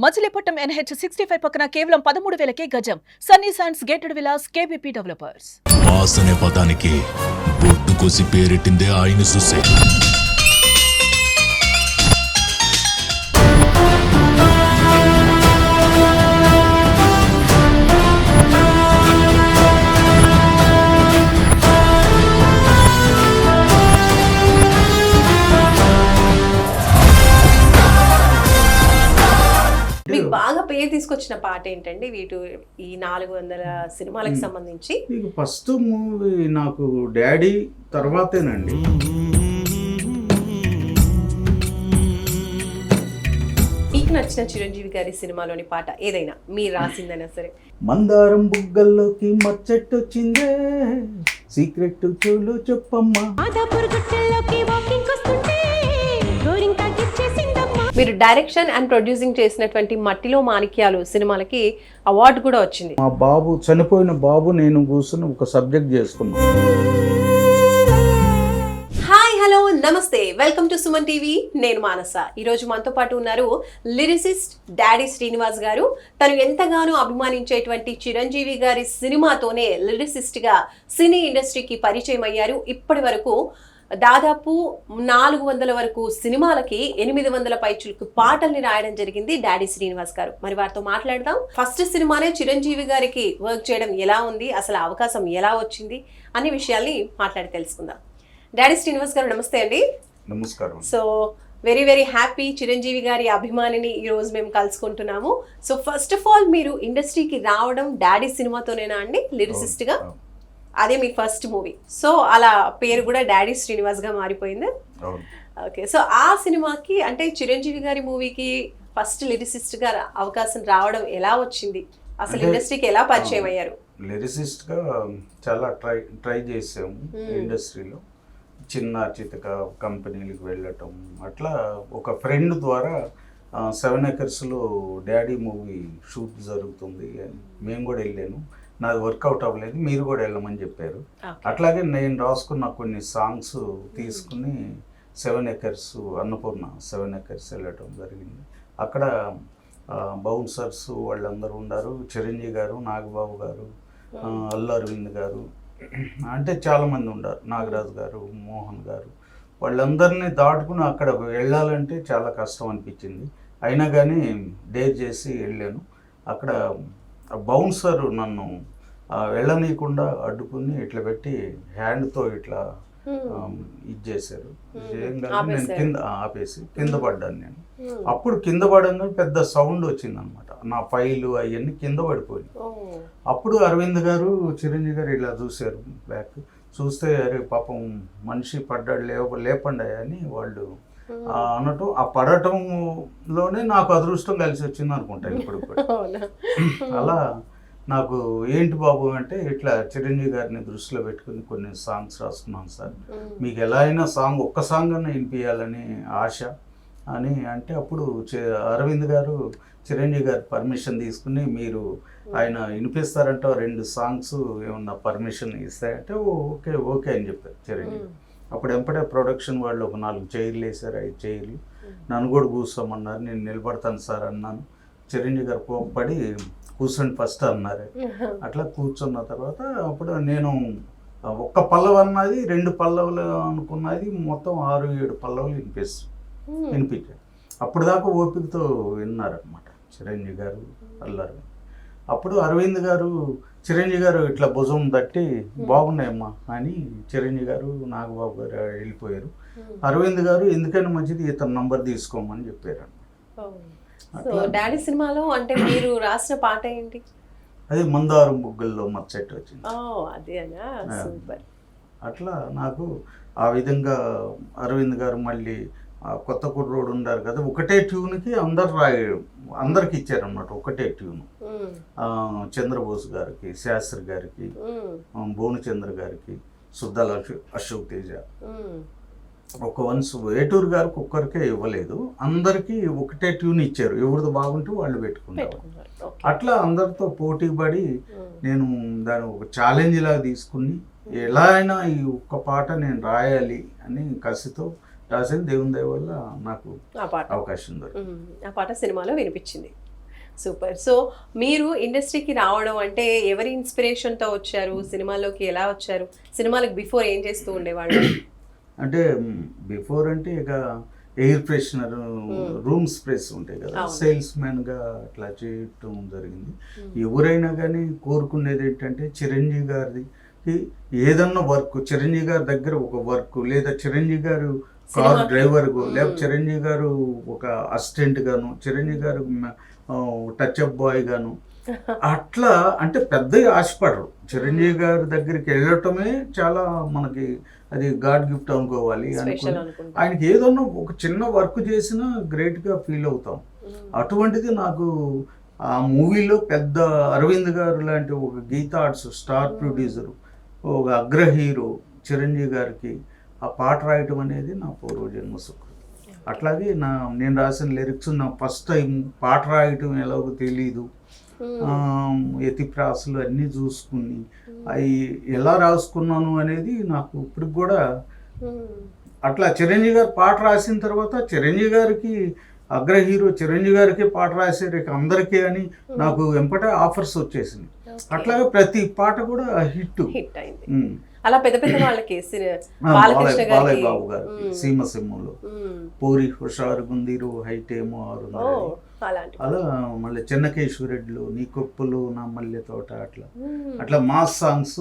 Machilipatnam NH65 పక్కన కేవలం 13,000కే గజం. Sunny sands gated Vilas KBP developers. Mass అనే పదానికి బొట్టు కోసి పేరెట్టిందే ఆయన చూసే. మీకు బాగా పేరు తీసుకొచ్చిన పాట ఏంటండి ఈ 400 సినిమాలకు సంబంధించి? మీకు ఫస్ట్ మూవీ నాకు డాడీ తర్వాతేనండి. మీకు నచ్చిన చిరంజీవి గారి సినిమాలోని పాట ఏదైనా మీరు రాసిందైనా సరే. మందారం బుగ్గల్లోకి మచ్చట్టొచ్చిందే, సీక్రెట్ చెవులు చెప్పమ్మా. మీరు డైరెక్షన్ అండ్ ప్రొడ్యూసింగ్ చేసినటువంటి మట్టిలో మాణిక్యాలు సినిమాలకి అవార్డు కూడా వచ్చింది. మా బాబు చనిపోయిన బాబు నేను కూర్చొని ఒక సబ్జెక్ట్ చేసుకున్నాను. హాయ్ హలో నమస్తే, వెల్కమ్ టు సుమన్ టీవీ. నేను మానస. ఈరోజు మనతో పాటు ఉన్నారు లిరిసిస్ట్ డాడీ శ్రీనివాస్ గారు. తను ఎంతగానో అభిమానించేటువంటి చిరంజీవి గారి సినిమాతోనే లిరిసిస్ట్ గా సినీ ఇండస్ట్రీకి పరిచయం అయ్యారు. ఇప్పటి వరకు దాదాపు 400 వరకు సినిమాలకి 800 పైచులకు పాటల్ని రాయడం జరిగింది డాడీ శ్రీనివాస్ గారు. మరి వారితో మాట్లాడదాం. ఫస్ట్ సినిమానే చిరంజీవి గారికి వర్క్ చేయడం ఎలా ఉంది, అసలు అవకాశం ఎలా వచ్చింది అనే విషయాల్ని మాట్లాడి తెలుసుకుందాం. డాడీ శ్రీనివాస్ గారు నమస్తే అండి. నమస్కారం. So very very happy, Chiranjeevi గారి అభిమానిని ఈ రోజు మేము కలుసుకుంటున్నాము. సో ఫస్ట్ ఆఫ్ ఆల్ మీరు ఇండస్ట్రీకి రావడం డాడీ సినిమాతోనేనా అండి లిరిసిస్ట్ గా? అదే మీ ఫస్ట్ మూవీ. సో అలా పేరు కూడా డాడీ శ్రీనివాస్ గా మారిపోయింది. ఓకే, సో ఆ సినిమాకి అంటే చిరంజీవి గారి మూవీకి ఫస్ట్ లిరిసిస్ట్ గా అవకాశం రావడం ఎలా వచ్చింది, అసలు ఇండస్ట్రీకి ఎలా పరిచయం అయ్యారు? లిరిసిస్ట్ గా చాలా ట్రై చేసాము ఇండస్ట్రీలో. చిన్న చితక కంపెనీలకు వెళ్ళటం, అట్లా ఒక ఫ్రెండ్ ద్వారా 7 Acres-లో డాడీ మూవీ షూట్ జరుగుతుంది అని మేము కూడా వెళ్ళాను. నాది వర్కౌట్ అవ్వలేదు, మీరు కూడా వెళ్ళమని చెప్పారు. అట్లాగే నేను రాసుకున్న కొన్ని సాంగ్స్ తీసుకుని 7 Acres అన్నపూర్ణ 7 Acres వెళ్ళటం జరిగింది. అక్కడ బౌన్సర్స్ వాళ్ళందరూ ఉన్నారు. చిరంజీవి గారు, నాగబాబు గారు, అల్లు అరవింద్ గారు, అంటే చాలామంది ఉన్నారు, నాగరాజు గారు, మోహన్ గారు. వాళ్ళందరినీ దాటుకుని అక్కడ వెళ్ళాలంటే చాలా కష్టం అనిపించింది. అయినా కానీ డేర్ చేసి వెళ్ళాను. అక్కడ బౌన్సర్ నన్ను వెళ్ళనీయకుండా అడ్డుకుని ఇట్లా పెట్టి హ్యాండ్తో ఇట్లా ఇది చేశారు. నేను కింద ఆపేసి కింద పడ్డాను నేను. అప్పుడు కింద పడంగా పెద్ద సౌండ్ వచ్చిందనమాట. నా ఫైలు అవన్నీ కింద పడిపోయింది. అప్పుడు అరవింద్ గారు, చిరంజీవి గారు ఇలా చూశారు బ్యాక్. చూస్తే అరే పాపం మనిషి పడ్డాడు, లేపండి అని వాళ్ళు అన్నట్టు. ఆ పడటంలోనే నాకు అదృష్టం కలిసి వచ్చింది అనుకుంటా ఇప్పుడు. అలా నాకు ఏంటి బాబు అంటే ఇట్లా చిరంజీవి గారిని దృష్టిలో పెట్టుకుని కొన్ని సాంగ్స్ రాసుకున్నాను సార్, మీకు ఎలా అయినా ఒక్క సాంగ్ అన్నా వినిపించాలని ఆశ అని అంటే, అప్పుడు అరవింద్ గారు చిరంజీవి గారి పర్మిషన్ తీసుకుని మీరు ఆయన వినిపిస్తారంటే 2 సాంగ్స్ ఏమన్నా పర్మిషన్ ఇస్తాయంటే ఓకే ఓకే అని చెప్పారు చిరంజీవి. అప్పుడు ఎంపడే ప్రొడక్షన్ వాళ్ళు ఒక 4 చైర్లు వేశారు, 5 చైర్లు. నన్ను కూడా కూర్చోమన్నారు. నేను నిలబడతాను సార్ అన్నాను. చిరంజీవి గారు కోప్పడి కూర్చోండి ఫస్ట్ అన్నారు. అట్లా కూర్చున్న తర్వాత అప్పుడు నేను ఒక్క పల్లవి అన్నది 2 పల్లవులు అనుకున్నది మొత్తం 6-7 పల్లవులు వినిపించారు. అప్పుడు దాకా ఓపికతో విన్నారనమాట చిరంజీవి గారు, అల్లరు. అప్పుడు అరవింద్ గారు, చిరంజీవి గారు ఇట్లా భుజం తట్టి బాగున్నాయమ్మా అని చిరంజీవి గారు, నాగబాబు గారు వెళ్ళిపోయారు. అరవింద్ గారు ఎందుకైనా మంచిది ఇతను నంబర్ తీసుకోమని చెప్పారు. డాడీ సినిమాలో అంటే మీరు రాసిన పాట ఏంటి? అది మందారం బుగ్గల్లో మచ్చట్టు వచ్చింది. అట్లా నాకు ఆ విధంగా అరవింద్ గారు మళ్ళీ కొత్త కుర్రోడు ఉన్నారు కదా, ఒకటే ట్యూన్కి అందరికి ఇచ్చారన్నమాట. ఒకటే ట్యూన్. చంద్రబోస్ గారికి, శాస్త్రి గారికి, భువనచంద్ర గారికి, సుద్దాల అశోక్ తేజ, ఒక వన్స్ వేటూరు గారికి ఒక్కరికే ఇవ్వలేదు, అందరికీ ఒకటే ట్యూన్ ఇచ్చారు. ఎవరిది బాగుంటే వాళ్ళు పెట్టుకున్నారు. అట్లా అందరితో పోటీ పడి నేను దాన్ని ఒక ఛాలెంజ్ లాగా తీసుకుని ఎలా అయినా ఈ ఒక్క పాట నేను రాయాలి అని కసితో రాసిన. దేవుని దయ వల్ల నాకు అవకాశం దొరికింది. ఆ పాట సినిమాలో వినిపించింది. సూపర్. సో మీరు ఇండస్ట్రీకి రావడం అంటే ఎవరి ఇన్స్పిరేషన్తో వచ్చారు, సినిమాల్లోకి ఎలా వచ్చారు, సినిమాలకు బిఫోర్ ఏం చేస్తూ ఉండేవాళ్ళు? అంటే బిఫోర్ అంటే ఇక ఎయిర్ ఫ్రెషనర్, రూమ్ స్ప్రేస్ ఉంటాయి కదా, సేల్స్ మ్యాన్గా అట్లా చేయటం జరిగింది. ఎవరైనా కానీ కోరుకునేది ఏంటంటే చిరంజీవి గారిది ఏదన్నా వర్క్, చిరంజీవి గారి దగ్గర ఒక వర్క్, లేదా చిరంజీవి గారు కార్ డ్రైవర్గా, లేదా చిరంజీవి గారు ఒక అసిస్టెంట్ గాను, చిరంజీవి గారు టచ్ అప్ బాయ్ గాను, అట్లా అంటే పెద్దగా ఆశపడరు. చిరంజీవి గారి దగ్గరికి వెళ్ళటమే చాలా మనకి అది గాడ్ గిఫ్ట్ అనుకోవాలి. ఆయనకి ఏదన్నా ఒక చిన్న వర్క్ చేసినా గ్రేట్గా ఫీల్ అవుతాం. అటువంటిది నాకు ఆ మూవీలో పెద్ద అరవింద్ గారు లాంటి ఒక గీతా ఆర్ట్స్ స్టార్ ప్రొడ్యూసరు, ఒక అగ్ర హీరో చిరంజీవి గారికి ఆ పాట రాయటం అనేది నా పూర్వజన్మ సుఖం. అట్లాగే నేను రాసిన లిరిక్స్ నా ఫస్ట్ టైం పాట రాయటం ఎలాగో తెలీదు, ఎతిప్రాసులు అన్నీ చూసుకుని అవి ఎలా రాసుకున్నాను అనేది నాకు ఇప్పటికి కూడా అట్లా. చిరంజీవి గారు పాట రాసిన తర్వాత చిరంజీవి గారికి అగ్ర హీరో చిరంజీవి గారికి పాట రాశారు ఇక అందరికీ అని నాకు వెంపటే ఆఫర్స్ వచ్చేసింది. అట్లాగే ప్రతి పాట కూడా హిట్ అయింది. అలా పెద్ద పెద్ద వాళ్ళకి బాలయ్య బాబు గారికి సీమసింహంలో పూరి హుషారు గుందిరు హైటేమో ఆరు, అలా మళ్ళీ చెన్నకేశ్వరెడ్డిలో నీ కొప్పులు నా మల్లె తోట, అట్లా అట్లా మాస్ సాంగ్స్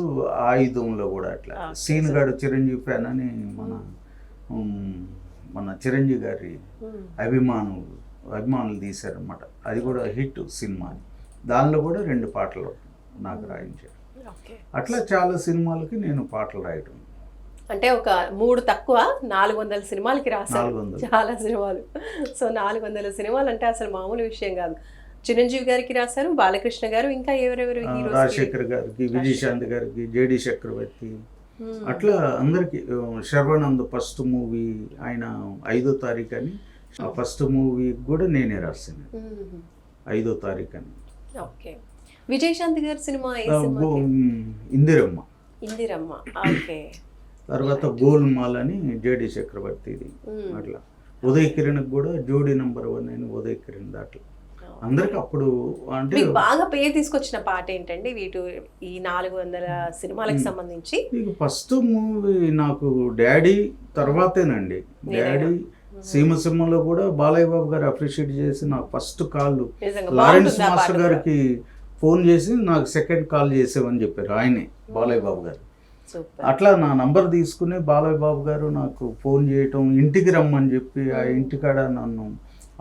ఆయుధంలో కూడా అట్లా. సీన్ గారు చిరంజీవి ఫ్యాన్ అని మన చిరంజీవి గారి అభిమానులు తీశారనమాట. అది కూడా హిట్ సినిమా. దానిలో కూడా 2 పాటలు నాకు రాయించారు. అట్లా చాలా సినిమాలకి నేను పాటలు రాయటం. అంటే ఒక 3 తక్కువ 400 సినిమాలకి రాశారు, చాలా సినిమాలు. సో 400 సినిమాలు అంటే అసలు మామూలు విషయం కాదు. చిరంజీవి గారికి రాశారు, బాలకృష్ణ గారు, ఇంకా ఎవరెవరు హీరోస్, రాజశేఖర్ గారికి, విజయశాంతి గారికి, జేడి చక్రవర్తి, అట్లా అందరికి. శర్వానంద్ ఫస్ట్ మూవీ ఆయన 5వ తారీఖు అని, ఆ ఫస్ట్ మూవీ కూడా నేనే రాశాను 5వ తారీఖు అని. ఓకే. విజయశాంతి గారి సినిమా ఇందిరమ్మ. ఓకే. తర్వాత గోల్మాల్ అని జేడి చక్రవర్తిది. అట్లా ఉదయ్ కిరణ్ కూడా జోడీ నంబర్ 1 అని ఉదయ్ కిరణ్ దాంట్లో అందరికి. అప్పుడు అంటే బాగా పేరు తీసుకొచ్చిన పాట ఏంటండి ఈ 400 సినిమాలకు సంబంధించి? ఫస్ట్ మూవీ నాకు డాడీ తర్వాతేనండి. డాడీ సీమసింహంలో కూడా బాలయ్య బాబు గారు అప్రిషియేట్ చేసి నాకు ఫస్ట్ కాల్ లారెన్స్ మాస్టర్ గారికి ఫోన్ చేసి నాకు సెకండ్ కాల్ చేసేవని చెప్పారు ఆయనే, బాలయ్య బాబు గారు. అట్లా నా నంబర్ తీసుకుని బాలయ్య బాబు గారు నాకు ఫోన్ చేయటం, ఇంటికి రమ్మని చెప్పి ఆ ఇంటికాడ నన్ను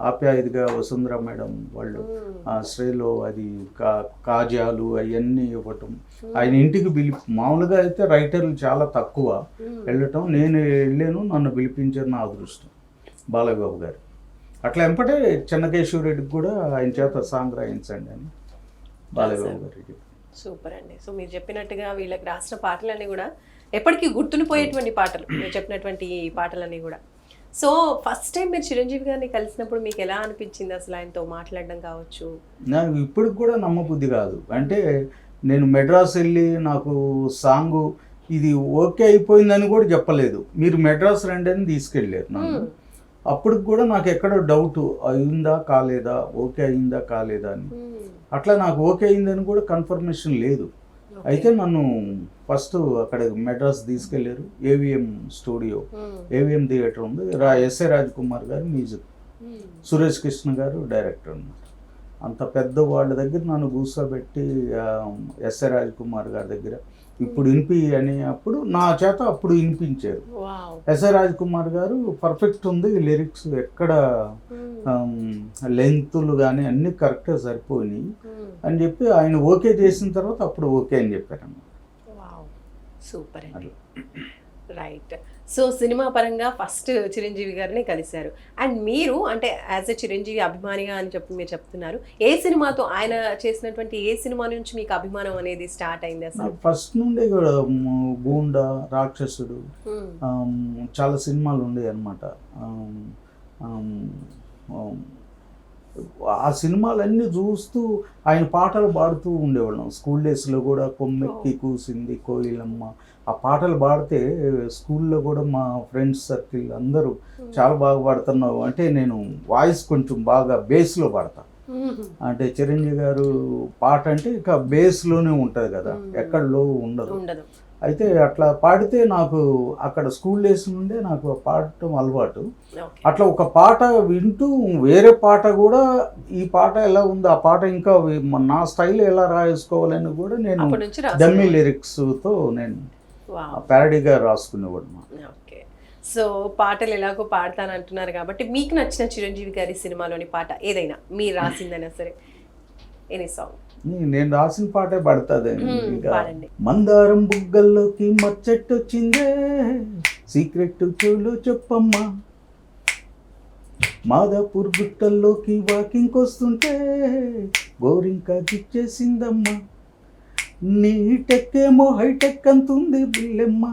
ఆప్యాయతగా వసుంధర మేడం వాళ్ళు శ్రేలో అది కాజాలు అవన్నీ ఇవ్వటం, ఆయన ఇంటికి మామూలుగా అయితే రైటర్లు చాలా తక్కువ వెళ్ళటం, నేను వెళ్ళాను, నన్ను పిలిపించారు, నా అదృష్టం బాలయ్య బాబు గారు. అట్లా వెంపటే చెన్నకేశ్వరరెడ్డికి కూడా ఆయన చేత సాంగ్ రాయించండి అని బాలయ్య బాబు గారికి. సూపర్ అండి. సో మీరు చెప్పినట్టుగా వీళ్ళకి రాసిన పాటలన్నీ కూడా ఎప్పటికీ గుర్తుండిపోయేటువంటి పాటలు, మీరు చెప్పినటువంటి ఈ పాటలన్నీ కూడా. సో ఫస్ట్ టైం మీరు చిరంజీవి గారిని కలిసినప్పుడు మీకు ఎలా అనిపించింది అసలు ఆయనతో మాట్లాడడం కావచ్చు? నాకు ఇప్పటికి కూడా నమ్మబుద్ధి కాదు. అంటే నేను మెడ్రాస్ వెళ్ళి నాకు సాంగు ఇది ఓకే అయిపోయిందని కూడా చెప్పలేదు, మీరు మెడ్రాస్ రండి అని తీసుకెళ్ళారు నన్ను. అప్పటికి కూడా నాకు ఎక్కడో డౌట్ అయిందా కాలేదా, ఓకే అయిందా కాలేదా అని. అట్లా నాకు ఓకే అయిందని కూడా కన్ఫర్మేషన్ లేదు. అయితే నన్ను ఫస్ట్ అక్కడ మెడ్రాస్ తీసుకెళ్ళారు, ఏవిఎం స్టూడియో, ఏవిఎం థియేటర్ ఉంది, ఎస్ఏ రాజ్ కుమార్ గారు మ్యూజిక్, సురేష్ కృష్ణ గారు డైరెక్టర్ ఉన్నారు. అంత పెద్ద వాళ్ళ దగ్గర నన్ను కూర్చోబెట్టి ఎస్ఏ రాజ్ కుమార్ గారి దగ్గర ఇప్పుడు వినిపి అని అప్పుడు నా చేత అప్పుడు వినిపించారు. ఎస్ఏ రాజ్ కుమార్ గారు పర్ఫెక్ట్ ఉంది లిరిక్స్, ఎక్కడ లెంగ్త్లు కానీ అన్నీ కరెక్ట్గా సరిపోయినాయి అని చెప్పి ఆయన ఓకే చేసిన తర్వాత అప్పుడు ఓకే అని చెప్పారు. సూపర్ అండి. రైట్. సో సినిమా పరంగా ఫస్ట్ చిరంజీవి గారిని కలిశారు. అండ్ మీరు అంటే యాజ్ ఎ చిరంజీవి అభిమానిగా అని చెప్పి మీరు చెప్తున్నారు, ఏ సినిమాతో ఆయన చేసినటువంటి ఏ సినిమా నుంచి మీకు అభిమానం అనేది స్టార్ట్ అయింది అసలు? ఫస్ట్ నుండే కూడా గూండా, రాక్షసుడు, చాలా సినిమాలు ఉండేవి అనమాట. ఆ సినిమాలన్నీ చూస్తూ ఆయన పాటలు పాడుతూ ఉండేవాళ్ళం. స్కూల్ డేస్లో కూడా కొమ్మెక్కి కూసింది కోయిలమ్మ, ఆ పాటలు పాడితే స్కూల్లో కూడా మా ఫ్రెండ్స్ సర్కిల్ అందరూ చాలా బాగా పాడుతున్నావు అంటే, నేను వాయిస్ కొంచెం బాగా బేస్లో పాడతా, అంటే చిరంజీవి గారు పాట అంటే ఇక బేస్లోనే ఉంటుంది కదా, ఎక్కడ లో ఉండదు. ఉండదు. అయితే అట్లా పాడితే నాకు అక్కడ స్కూల్ డేస్ నుండే నాకు పాడటం అలవాటు. ఓకే. అట్లా ఒక పాట వింటూ వేరే పాట కూడా ఈ పాట ఎలా ఉంది, ఆ పాట ఇంకా నా స్టైల్ ఎలా రాసుకోవాలని కూడా నేను అప్పటి నుంచి డమ్మీ లిరిక్స్తో నేను ప్యారడీగా రాసుకునేవాడు. ఓకే. సో పాటలు ఎలాగో పాడతాను అంటున్నారు కాబట్టి మీకు నచ్చిన చిరంజీవి గారి సినిమాలోని పాట ఏదైనా మీరు రాసిందైనా సరే, ఎనీ సాంగ్. నేను రాసిన పాటే పడుతుంది. పాడండి. మందారం బుగ్గల్లోకి మచ్చట్టొచ్చిందే, సీక్రెట్ చెవులో చెప్పమ్మా, మాదాపూర్ గుట్టల్లోకి వాకింగ్ వస్తుంటే గోరింకా గిచ్చేసిందమ్మా, నీ టెక్కేమో హైటెక్ అంతుంది బిల్లెమ్మ,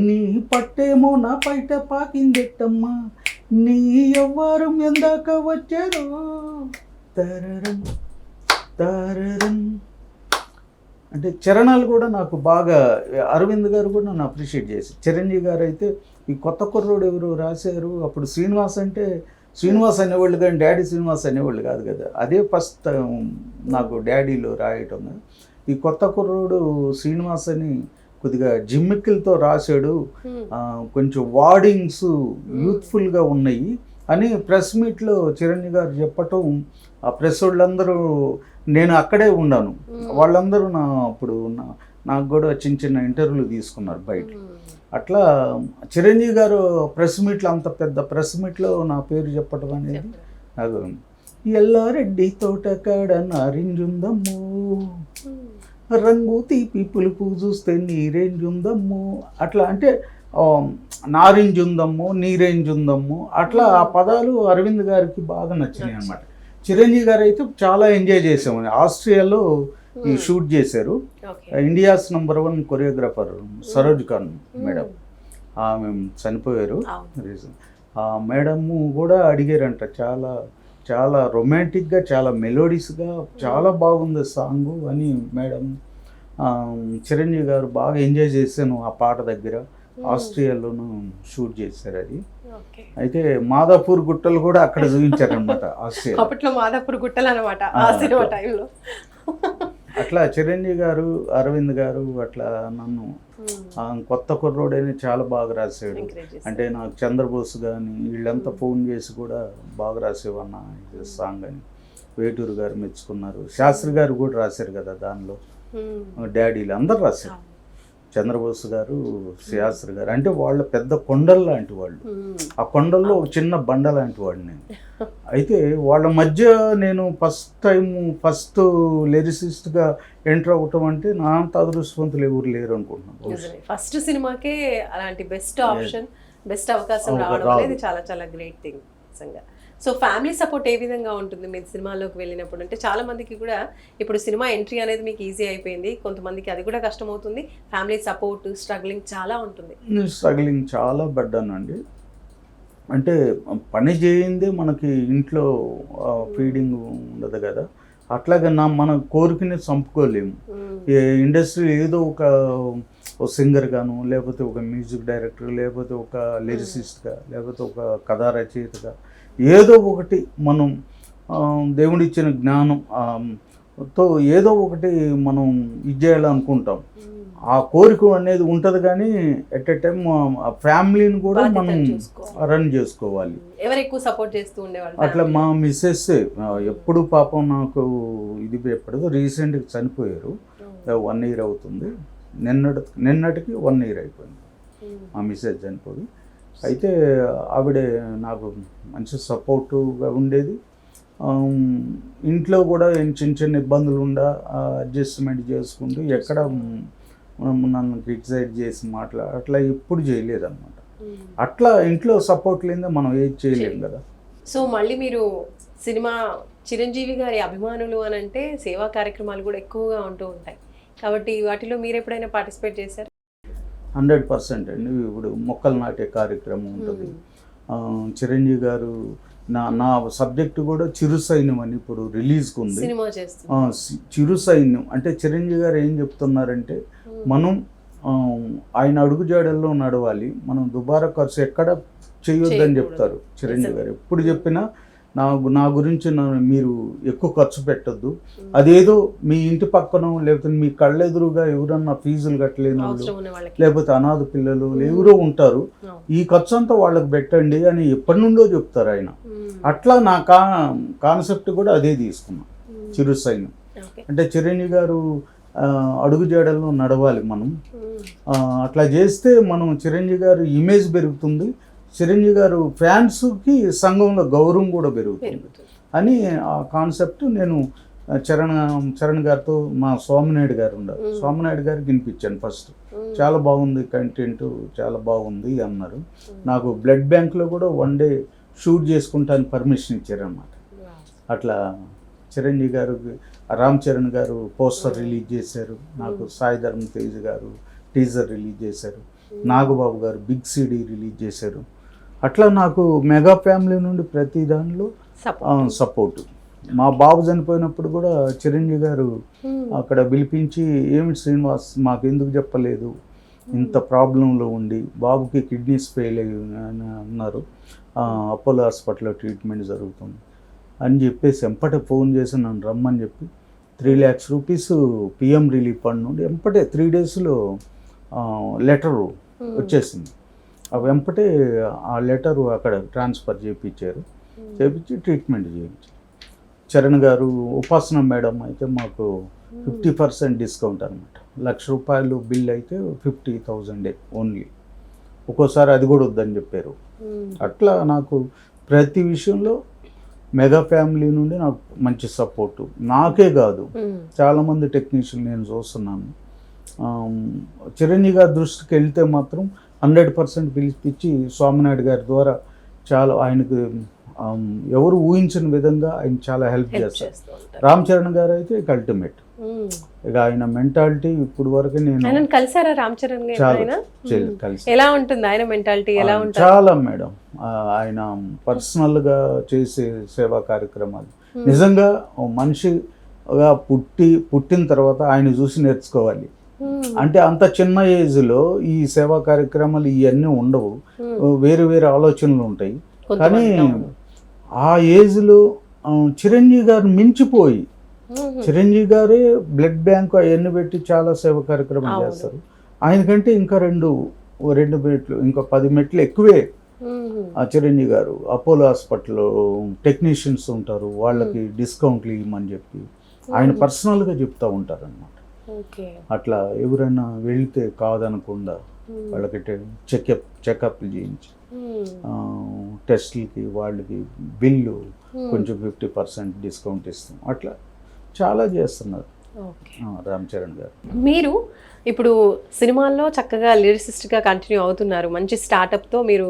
నీ పట్టేమో నా పైట పాకిందెట్టమ్మా, నీ ఎవ్వరం ఎందాక వచ్చారో తరరం తారరం. అంటే చరణాలు కూడా నాకు బాగా అరవింద్ గారు కూడా నన్ను అప్రిషియేట్ చేసి, చిరంజీవి గారు అయితే ఈ కొత్త కుర్రోడు ఎవరు రాశారు, అప్పుడు శ్రీనివాస్ అంటే శ్రీనివాస్ అనేవాళ్ళు కానీ డాడీ శ్రీనివాస్ అనేవాళ్ళు కాదు కదా, అదే ఫస్ట్ నాకు డాడీలో రాయటం. ఈ కొత్త కుర్రోడు శ్రీనివాస్ అని కొద్దిగా జిమ్మికిల్తో రాశాడు, కొంచెం వార్డింగ్స్ యూత్ఫుల్గా ఉన్నాయి అని ప్రెస్ మీట్లో చిరంజీవి గారు చెప్పటం, ఆ ప్రెస్ వాళ్ళందరూ, నేను అక్కడే ఉన్నాను, వాళ్ళందరూ అప్పుడు నాకు కూడా చిన్న చిన్న ఇంటర్వ్యూలు తీసుకున్నారు బయట. అట్లా చిరంజీవి గారు ప్రెస్ మీట్లో, అంత పెద్ద ప్రెస్ మీట్లో నా పేరు చెప్పటం అనేది నాకు, ఎల్లారెడ్డి తోటకాడ నారింజుందమ్మో, రంగు తీపి పులుపు చూస్తే నీరేంజుందమ్మో, అట్లా అంటే నారింజుందమ్మో నీరేంజుందమ్మో, అట్లా ఆ పదాలు అరవింద్ గారికి బాగా నచ్చినాయి అనమాట. చిరంజీవి గారు అయితే చాలా ఎంజాయ్ చేసాము. ఆస్ట్రియాలో ఈ షూట్ చేశారు. India's #1 choreographer Saroj Khan madam, ఆమె చనిపోయారు రీజన్. ఆ మేడము కూడా అడిగారంట, చాలా చాలా రొమాంటిక్గా, చాలా మెలోడీస్గా, చాలా బాగుంది సాంగ్ అని మేడం. చిరంజీవి గారు బాగా ఎంజాయ్ చేశాను ఆ పాట దగ్గర. ఆస్ట్రియాలోనూ షూట్ చేశారు అది. అయితే మాదాపూర్ గుట్టలు కూడా అక్కడ చూపించారనమాట ఆస్ట్రియా. అప్పట్లో మాదాపూర్ గుట్టలు అనమాట ఆ సినిమా టైంలో. అట్లా చిరంజీవి గారు, అరవింద్ గారు అట్లా నన్ను కొత్త కుర్రోడని చాలా బాగా రాశాడు. అంటే నాకు చంద్రబోస్ కానీ వీళ్ళంతా ఫోన్ చేసి కూడా బాగా రాసేవన్న సాంగ్ అని వేటూరు గారు మెచ్చుకున్నారు. శాస్త్రి గారు కూడా రాశారు కదా దానిలో, డాడీలు అందరు రాశారు. చంద్రబోస్ గారు, శాస్త్రి గారు అంటే వాళ్ళ పెద్ద కొండలు లాంటి వాళ్ళు, ఆ కొండల్లో ఒక చిన్న బండ లాంటి వాడు నేను. అయితే వాళ్ళ మధ్య నేను ఫస్ట్ లిరిసిస్ట్గా ఎంటర్ అవ్వటం అంటే నా అంత అదృష్టవంతులు ఎవరు లేరు అనుకుంటున్నాను. ఫస్ట్ సినిమాకే అలాంటి బెస్ట్ ఆప్షన్, బెస్ట్ అవకాశం రావడం అనేది చాలా చాలా గ్రేట్ థింగ్ నిజంగా. సో ఫ్యామిలీ సపోర్ట్ ఏ విధంగా ఉంటుంది మీరు సినిమాల్లోకి వెళ్ళినప్పుడు? అంటే చాలా మందికి కూడా ఇప్పుడు సినిమా ఎంట్రీ అనేది మీకు ఈజీ అయిపోయింది, కొంతమందికి అది కూడా కష్టం అవుతుంది. ఫ్యామిలీ సపోర్ట్, స్ట్రగ్లింగ్ చాలా ఉంటుంది. స్ట్రగ్లింగ్ చాలా పడ్డానండి. అంటే పని చేయిందే మనకి ఇంట్లో ఫీడింగ్ ఉండదు కదా, అట్లాగే మన కోరికని చంపుకోలేము. ఇండస్ట్రీ ఏదో ఒక సింగర్ గాను, లేకపోతే ఒక మ్యూజిక్ డైరెక్టర్, లేకపోతే ఒక లిరిసిస్ట్గా, లేకపోతే ఒక కథా రచయితగా ఏదో ఒకటి మనం దేవుడిచ్చిన జ్ఞానంతో ఏదో ఒకటి మనం ఇది చేయాలనుకుంటాం. ఆ కోరిక అనేది ఉంటుంది, కానీ ఎట్ ఎ టైం ఆ ఫ్యామిలీని కూడా మనం రన్ చేసుకోవాలి. ఎవరు ఎక్కువ సపోర్ట్ చేస్తూ ఉండేవాళ్ళు? అట్లా మా మిస్సెస్ ఎప్పుడు పాపం నాకు ఇది ఎప్పుడో రీసెంట్గా చనిపోయారు, 1 year అవుతుంది. నిన్నటికి 1 year అయిపోయింది మా మిస్సెస్ చనిపోయి. అయితే ఆవిడ నాకు మంచి సపోర్టుగా ఉండేది. ఇంట్లో కూడా చిన్న చిన్న ఇబ్బందులు అడ్జస్ట్మెంట్ చేసుకుంటూ ఎక్కడ నన్ను క్రిటిసైజ్ చేసి అట్లా ఎప్పుడు చేయలేదు అనమాట. అట్లా ఇంట్లో సపోర్ట్ లేదే మనం ఏది చేయలేము కదా. సో మళ్ళీ మీరు సినిమా చిరంజీవి గారి అభిమానులు అని అంటే సేవా కార్యక్రమాలు కూడా ఎక్కువగా ఉంటూ ఉంటాయి కాబట్టి వాటిలో మీరు ఎప్పుడైనా పార్టిసిపేట్ చేశారు? 100% అండి. ఇప్పుడు మొక్కలు నాటే కార్యక్రమం ఉంటుంది. చిరంజీవి గారు నా సబ్జెక్టు కూడా చిరు సైన్యం అని ఇప్పుడు రిలీజ్కి ఉంది. చిరు సైన్యం అంటే చిరంజీవి గారు ఏం చెప్తున్నారంటే, మనం ఆయన అడుగుజాడల్లో నడవాలి, మనం దుబారా ఖర్చు ఎక్కడ చేయొద్దని చెప్తారు చిరంజీవి గారు. ఎప్పుడు చెప్పినా నా గురించి మీరు ఎక్కువ ఖర్చు పెట్టద్దు, అదేదో మీ ఇంటి పక్కన లేకపోతే మీ కళ్ళెదురుగా ఎవరన్నా ఫీజులు కట్టలేని వాళ్ళు అవసరం ఉన్న వాళ్ళకి. లేకపోతే అనాథ పిల్లలు ఎవరో ఉంటారు, ఈ ఖర్చు అంతా వాళ్ళకి పెట్టండి అని ఎప్పటి నుండో చెప్తారు ఆయన. అట్లా నా కాన్సెప్ట్ కూడా అదే తీసుకున్నాం, చిరు సైన్యం. అంటే చిరంజీవి గారు అడుగు జాడల్లో నడవాలి మనం, అట్లా చేస్తే మనం చిరంజీవి గారు ఇమేజ్ పెరుగుతుంది, చిరంజీవి గారు ఫ్యాన్స్కి సంఘంలో గౌరవం కూడా పెరుగుతుంది అని ఆ కాన్సెప్ట్ నేను చరణ్ గారితో, మా సోమనాయుడు గారు ఉన్నారు, సోమనాయుడు గారికి వినిపించాను ఫస్ట్. చాలా బాగుంది కంటెంట్, చాలా బాగుంది అన్నారు. నాకు బ్లడ్ బ్యాంక్లో కూడా 1 డే షూట్ చేసుకుంటానికి పర్మిషన్ ఇచ్చారన్నమాట. అట్లా చిరంజీవి గారు, రామ్ చరణ్ గారు పోస్టర్ రిలీజ్ చేశారు, నాకు సాయి ధర్మ తేజ్ గారు టీజర్ రిలీజ్ చేశారు, నాగబాబు గారు బిగ్ సిడీ రిలీజ్ చేశారు. అట్లా నాకు మెగా ఫ్యామిలీ నుండి ప్రతి దానిలో సపోర్టు. మా బాబు చనిపోయినప్పుడు కూడా చిరంజీవి గారు అక్కడ పిలిపించి, ఏమిటి శ్రీనివాస్ మాకు ఎందుకు చెప్పలేదు, ఇంత ప్రాబ్లంలో ఉండి బాబుకి కిడ్నీస్ ఫెయిల్ అయ్యి అని అన్నారు, అపోలో హాస్పిటల్లో ట్రీట్మెంట్ జరుగుతుంది అని చెప్పేసి ఎంపటే ఫోన్ చేసి నన్ను రమ్మని చెప్పి 3 lakhs rupees PM relief fund నుండి ఎంపటే 3 daysలో లెటరు వచ్చేసింది. అవి వెంపటే ఆ లెటరు అక్కడ ట్రాన్స్ఫర్ చేయించారు, చేయించి ట్రీట్మెంట్ చేయించారు. చరణ్ గారు, ఉపాసన మేడం అయితే మాకు 50% డిస్కౌంట్ అనమాట. ₹1,00,000 బిల్ అయితే 50,000 ఓన్లీ. ఒక్కోసారి అది కూడా వద్దని చెప్పారు. అట్లా నాకు ప్రతి విషయంలో మెగా ఫ్యామిలీ నుండి నాకు మంచి సపోర్టు. నాకే కాదు, చాలామంది టెక్నీషియన్ నేను చూస్తున్నాను. చిరంజీవి గారి దృష్టికి వెళ్తే మాత్రం 100% పిలిపించి స్వామినాయుడు గారి ద్వారా చాలా ఆయనకు ఎవరు ఊహించిన విధంగా ఆయన చాలా హెల్ప్ చేస్తారు. రామ్ చరణ్ గారు అయితే ఇక అల్టిమేట్, ఇక ఆయన మెంటాలిటీ ఇప్పుడు వరకు నేను కలిసారా రామ్ చరణ్ కలిసి, ఎలా ఉంటుంది ఆయన మెంటాలిటీ, ఎలా ఉంటుంది? చాలా మేడం, ఆయన పర్సనల్గా చేసే సేవా కార్యక్రమాలు నిజంగా మనిషిగా పుట్టిన తర్వాత ఆయన చూసి నేర్చుకోవాలి. అంటే అంత చిన్న ఏజ్లో ఈ సేవా కార్యక్రమాలు ఇవన్నీ ఉండవు, వేరే వేరే ఆలోచనలు ఉంటాయి. కానీ ఆ ఏజ్లో చిరంజీవి గారు మించిపోయి, చిరంజీవి గారే బ్లడ్ బ్యాంక్ అవన్నీ పెట్టి చాలా సేవా కార్యక్రమాలు చేస్తారు. ఆయనకంటే ఇంకా రెండు మెట్లు, ఇంకా 10 మెట్లు ఎక్కువే. ఆ చిరంజీవి గారు అపోలో హాస్పిటల్లో టెక్నీషియన్స్ ఉంటారు, వాళ్ళకి డిస్కౌంట్లు ఇవ్వమని చెప్పి ఆయన పర్సనల్గా చెప్తూ ఉంటారు అన్నమాట. అట్లా ఎవరైనా వెళితే కాదనకుండా వాళ్ళకి చెకప్లు చేయించి టెస్ట్లకి వాళ్ళకి బిల్లు కొంచెం 50% డిస్కౌంట్ ఇస్తాం. అట్లా చాలా చేస్తున్నారు రామ్ చరణ్ గారు. మీరు ఇప్పుడు సినిమాల్లో చక్కగా లిరిసిస్ట్గా కంటిన్యూ అవుతున్నారు, మంచి స్టార్టప్తో మీరు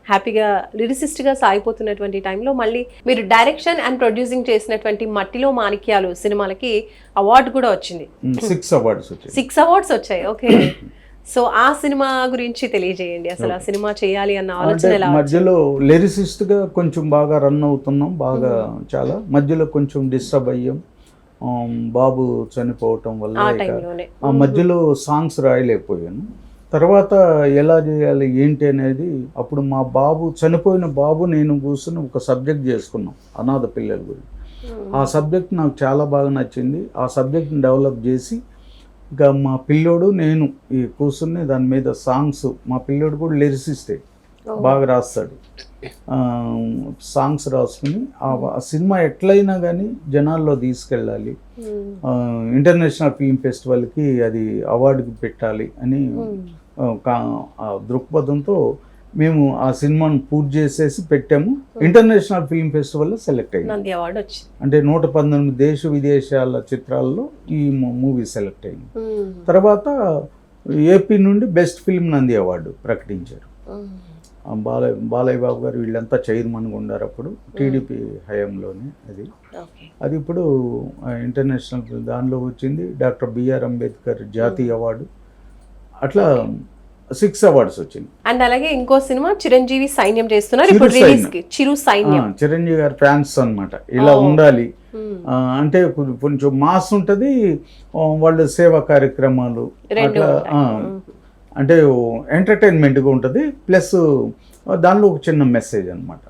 హ్యాపీగా లిరిసిస్ట్గా సాగిపోతున్నటువంటి టైంలో మళ్ళీ మీరు డైరెక్షన్ అండ్ ప్రొడ్యూసింగ్ చేసినటువంటి మట్టిలో మాణిక్యాలు సినిమాలకి అవార్డు కూడా వచ్చింది. 6 అవార్డ్స్ వచ్చాయి. ఓకే, సో ఆ సినిమా గురించి తెలియజేయండి. అసలు ఆ సినిమా చేయాలి అన్న ఆలోచన ఎలా? మధ్యలో లిరిసిస్ట్గా కొంచెం బాగా రన్ అవుతున్నాం, బాగా చాలా మధ్యలో కొంచెం డిస్టర్బ్ అయ్యాం. బాబు చనిపోవటం వల్ల ఆ మధ్యలో సాంగ్స్ రాయలేకపోయాను. తర్వాత ఎలా చేయాలి ఏంటి అనేది అప్పుడు మా బాబు చనిపోయిన బాబు నేను కూర్చొని ఒక సబ్జెక్ట్ చేసుకున్నాం, అనాథ పిల్లల గురించి. ఆ సబ్జెక్ట్ నాకు చాలా బాగా నచ్చింది. ఆ సబ్జెక్ట్ని డెవలప్ చేసి ఇక మా పిల్లోడు నేను ఈ కూర్చుని దాని మీద సాంగ్స్, మా పిల్లోడు కూడా లిరిసిస్టే, బాగా రాస్తాడు, సాంగ్స్ రాసుకుని ఆ సినిమా ఎట్లయినా కానీ జనాల్లో తీసుకెళ్ళాలి, ఇంటర్నేషనల్ ఫిల్మ్ ఫెస్టివల్కి అది అవార్డుకి పెట్టాలి అని దృక్పథంతో మేము ఆ సినిమాను పూర్తి చేసేసి పెట్టాము. ఇంటర్నేషనల్ ఫిల్మ్ ఫెస్టివల్లో సెలెక్ట్ అయ్యింది. అంటే 119 దేశ విదేశాల చిత్రాల్లో ఈ మూవీ సెలెక్ట్ అయింది. తర్వాత ఏపీ నుండి బెస్ట్ ఫిల్మ్ నంది అవార్డు ప్రకటించారు. బాలయ్య బాబు గారు వీళ్ళంతా చైర్మన్గా ఉన్నారు అప్పుడు, టీడీపీ హయాంలోనే. అది ఇప్పుడు ఇంటర్నేషనల్ దానిలో వచ్చింది. డాక్టర్ బిఆర్ అంబేద్కర్ జాతీయ అవార్డు, అట్లా 6 అవార్డ్స్ వచ్చింది. అండ్ అలాగే ఇంకో సినిమా చిరంజీవి సైన్యం చేస్తున్నారు ఇప్పుడు రిలీజ్ కి. చిరంజీవి గారి ఫ్యాన్స్ అన్నమాట. ఇలా ఉండాలి అంటే కొంచెం మాస్ ఉంటుంది, వాళ్ళు సేవా కార్యక్రమాలు అట్లా, అంటే ఎంటర్టైన్మెంట్గా ఉంటుంది, ప్లస్ దానిలో ఒక చిన్న మెసేజ్ అనమాట.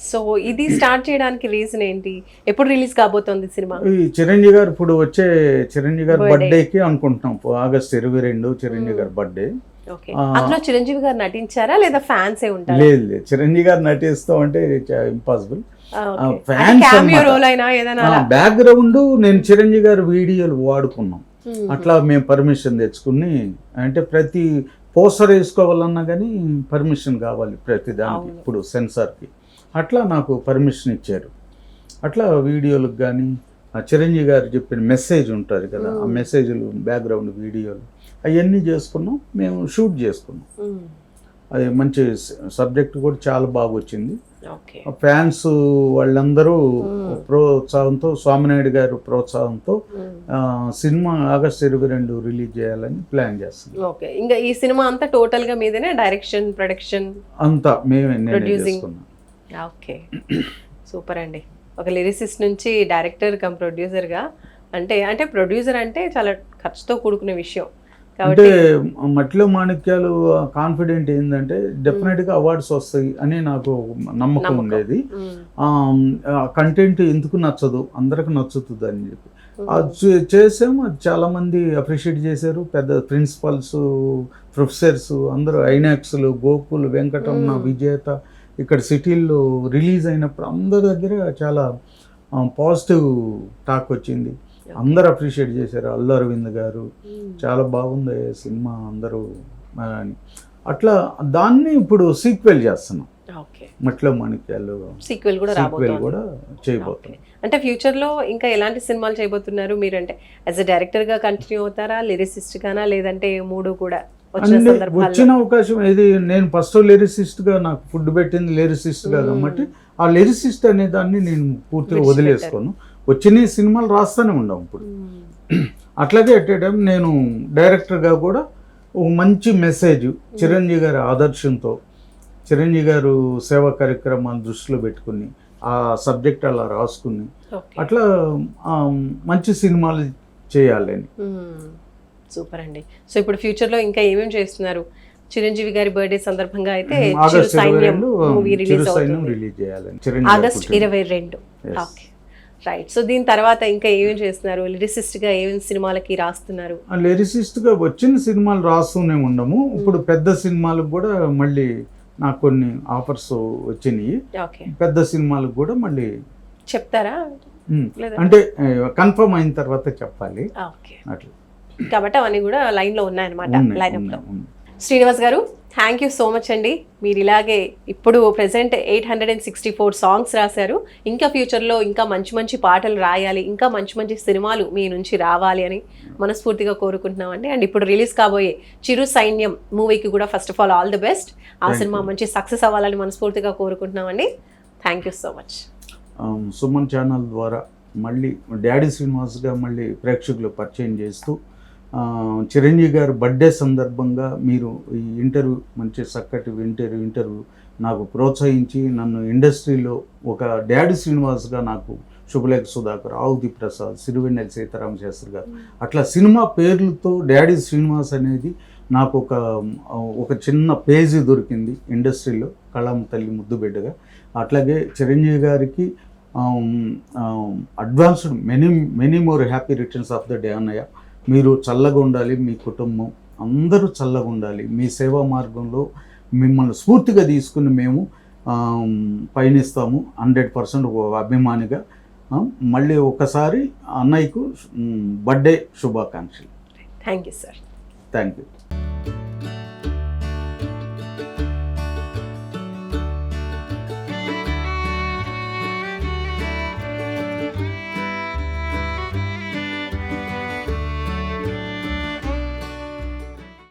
సో ఇది స్టార్ట్ చేయడానికి రీజన్ ఏంటి? ఎప్పుడు రిలీజ్ కాబోతోంది సినిమా? ఈ చిరంజీవి గారు ఇప్పుడు వచ్చే చిరంజీవి గారి Birthday. బర్త్డేకి అనుకుంటున్నాం. ఆగస్ట్ 22 చిరంజీవి గారి బర్త్డే. ఓకే, అందులో చిరంజీవి గారు నటించారా లేదా ఫ్యాన్సే ఉంటారా? లేదు, చిరంజీవి గారు నటిస్తాం అంటే ఇంపాసిబుల్. రోల్ అయినా ఏదైనా బ్యాక్గ్రౌండ్ నేను చిరంజీవి గారి వీడియోలు వాడుకున్నాం. అట్లా మేము పర్మిషన్ తెచ్చుకుని, అంటే ప్రతి పోస్టర్ వేసుకోవాలన్నా కానీ పర్మిషన్ కావాలి ప్రతి దానికి ఇప్పుడు సెన్సార్కి. అట్లా నాకు పర్మిషన్ ఇచ్చారు. అట్లా వీడియోలకు కానీ చిరంజీవి గారు చెప్పిన మెసేజ్ ఉంటుంది కదా, ఆ మెసేజ్లు బ్యాక్గ్రౌండ్ వీడియోలు అవన్నీ చేసుకున్నాం, మేము షూట్ చేసుకున్నాం. అది మంచి సబ్జెక్ట్ కూడా చాలా బాగా వచ్చింది. ఫ్యాన్స్ వాళ్ళందరూ ప్రోత్సాహంతో, స్వామినాయుడు గారు ప్రోత్సాహంతో సినిమా ఆగస్ట్ 22 రిలీజ్ చేయాలని ప్లాన్ చేస్తున్నాం. ఓకే, ఇంకా ఈ సినిమా అంతా టోటల్ గా మీదేనా? డైరెక్షన్, ప్రొడక్షన్ అంతా మేమే చేసుకున్నాం. ఓకే, సూపర్ అండి. ఒక లిరిసిస్ట్ నుంచి డైరెక్టర్ కమ్ ప్రొడ్యూసర్ గా, అంటే ప్రొడ్యూసర్ అంటే చాలా ఖర్చుతో కూడుకునే విషయం అంటే మట్టిలో మాణిక్యాలు కాన్ఫిడెంట్ ఏంటంటే డెఫినెట్గా అవార్డ్స్ వస్తాయి అని నాకు నమ్మకం ఉండేది. కంటెంట్ ఎందుకు నచ్చదు, అందరికి నచ్చుతుంది అని చెప్పి అది చేసాము. అది చాలామంది అప్రిషియేట్ చేశారు. పెద్ద ప్రిన్సిపల్స్, ప్రొఫెసర్స్ అందరూ, ఐనాక్స్లు, గోకుల్, వెంకటరమణ, విజేత ఇక్కడ సిటీల్లో రిలీజ్ అయినప్పుడు అందరి దగ్గర చాలా పాజిటివ్ టాక్ వచ్చింది. అందరు అప్రిషియేట్ చేశారు. అల్లు అరవింద్ గారు చాలా బాగుంది సినిమా అందరూ అని. అట్లా దాన్ని ఇప్పుడు సీక్వెల్ చేస్తున్నాం. మట్టిలో మాణిక్యాలు సీక్వెల్ కూడా చేయబోతున్నాం. అంటే ఫ్యూచర్ లో ఇంకా ఎలాంటి సినిమాలు చేయబోతున్నారు మీరు? అంటే యాజ్ ఎ డైరెక్టర్ గా కంటిన్యూ అవుతారా, లిరిసిస్ట్ గానా, లేదంటే మూడు కూడా వచ్చిన అవకాశం ఏది? నేను ఫస్ట్ లిరిసిస్ట్ గా, నాకు ఫుడ్ పెట్టింది లిరిసిస్ట్ గా కాబట్టి ఆ లిరిసిస్ట్ అనే దాన్ని నేను పూర్తిగా వదిలేసుకోను. వచ్చిన సినిమాలు రాస్తూనే ఉండాం ఇప్పుడు. అట్లాగే అట్ ఏ టైం నేను డైరెక్టర్గా కూడా ఒక మంచి మెసేజ్ చిరంజీవి గారి ఆదర్శంతో, చిరంజీవి గారు సేవా కార్యక్రమాలు దృష్టిలో పెట్టుకుని ఆ సబ్జెక్ట్ అలా రాసుకుని అట్లా మంచి సినిమాలు చేయాలని. సూపర్ అండి. సో ఇప్పుడు ఫ్యూచర్లో ఇంకా ఏమేమి చేస్తున్నారు? చిరంజీవి గారి బర్త్డే సందర్భంగా అయితే ఆగస్ట్ 22 రిలీజ్ చేయాలని. ఆగస్ట్ 22. Okay, right. సో దీని తర్వాత ఇంకా ఏమేమి చేస్తున్నారు? లిరిసిస్ట్ గా ఏమేమి సినిమాలకి రాస్తున్నారు? లిరిసిస్ట్ గా వచ్చిన సినిమాలు రాస్తూనే ఉండము. ఇప్పుడు పెద్ద సినిమాలకు కూడా మళ్ళీ నాకు కొన్ని ఆఫర్స్ వచ్చినాయి. పెద్ద సినిమాలకు కూడా మళ్ళీ చెప్తారా? అంటే కన్ఫర్మ్ అయిన తర్వాత చెప్పాలి. అట్లా కాబట్టి అవన్నీ కూడా లైన్ లో ఉన్నాయన్నమాట, లైన్అప్ లో. శ్రీనివాస్ గారు, థ్యాంక్ యూ సో మచ్ అండి. మీరు ఇలాగే ఇప్పుడు ప్రెసెంట్ 864 సాంగ్స్ రాశారు. ఇంకా ఫ్యూచర్లో ఇంకా మంచి మంచి పాటలు రాయాలి, ఇంకా మంచి మంచి సినిమాలు మీ నుంచి రావాలి అని మనస్ఫూర్తిగా కోరుకుంటున్నామండి. అండ్ ఇప్పుడు రిలీజ్ కాబోయే చిరు సైన్యం మూవీకి కూడా first of all the best. ఆ సినిమా మంచి సక్సెస్ అవ్వాలని మనస్ఫూర్తిగా కోరుకుంటున్నామండి. Thank you so much. Suman channel ద్వారా మళ్ళీ డాడీ శ్రీనివాస్గా మళ్ళీ ప్రేక్షకులు పరిచయం చేస్తూ, చిరంజీవి గారు బర్త్డే సందర్భంగా మీరు ఈ ఇంటర్వ్యూ మంచి చక్కటి ఇంటర్వ్యూ నాకు ప్రోత్సహించి నన్ను ఇండస్ట్రీలో ఒక డాడీ శ్రీనివాస్గా నాకు శుభలేఖ సుధాకర్, ఆవుది ప్రసాద్, సిరివెన్నెల సీతారామ శాస్త్రి గారు అట్లా సినిమా పేర్లతో డాడీ శ్రీనివాస్ అనేది నాకు ఒక చిన్న పేజీ దొరికింది ఇండస్ట్రీలో, కళామ తల్లి ముద్దు బిడ్డగా. అట్లాగే చిరంజీవి గారికి advanced many more happy returns of the day అన్నయ్య. మీరు చల్లగా ఉండాలి, మీ కుటుంబం అందరూ చల్లగా ఉండాలి. మీ సేవా మార్గంలో మిమ్మల్ని స్ఫూర్తిగా తీసుకుని మేము పయనిస్తాము 100% అభిమానిగా. మళ్ళీ ఒకసారి అన్నయ్యకు బర్త్డే శుభాకాంక్షలు. Thank you sir. Thank you.